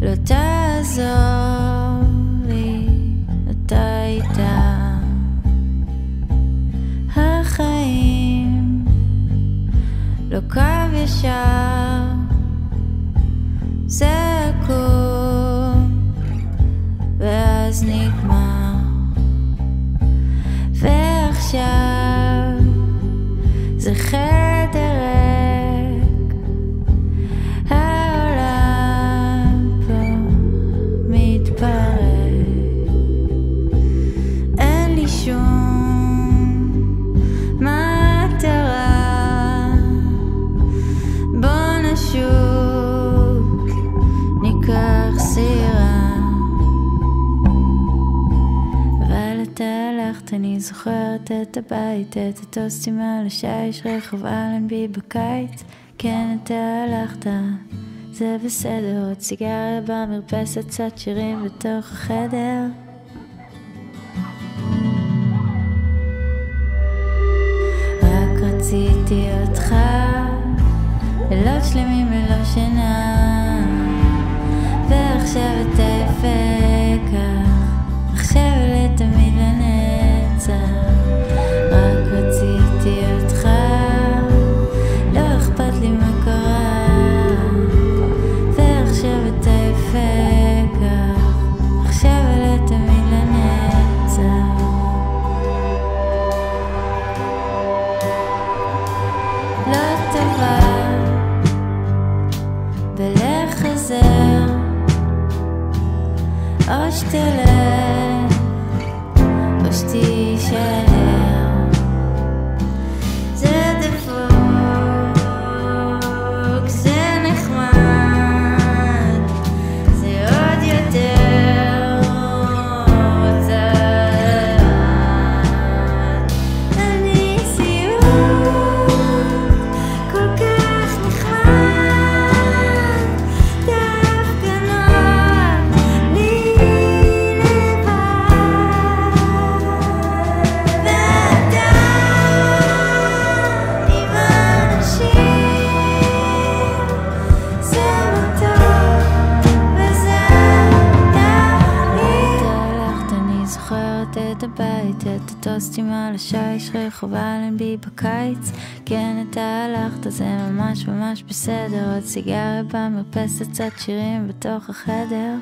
לא תעזור לי, אתה איתה. החיים לא קו ישר, זה יקום ואז נגמר. ועכשיו זה חדר ריק, העולם פה מתפרק. אין לי שום מטרה, בוא נשוק, ניקח סירה. אבל אתה הלכת, אני זוכרת את הבית, את הטוסטים על השיש, רחוב אלנבי בקיץ. כן, אתה הלכת, זה בסדר, עוד סיגריה במרפסת, קצת שירים בתוך החדר. רק רציתי אותך, לילות שלמים ללא שינה, ועכשיו אתה יפה כך, עכשיו לתמיד לנצח. רק רציתי אותך, לא אכפת לי מה קרה, ועכשיו אתה יפה כך, עכשיו לתמיד לנצח. לא טובה בלחזר, או שתלך או שתישאר. זה דפוק, זה נחמד, זה עוד יותר רוצה לדעת. אני סיוט כל כך נחמד, דווקא נוח לי לבד. ואתה עם אנשים, זה מתוק וזה תמיד. אתה הלכת, אני זוכרת את הבית, את הטוסטים על השיש, רחוב אלנבי בקיץ. כן, אתה הלכת, זה ממש ממש בסדר, עוד סיגריה במרפסת, קצת שירים בתוך החדר.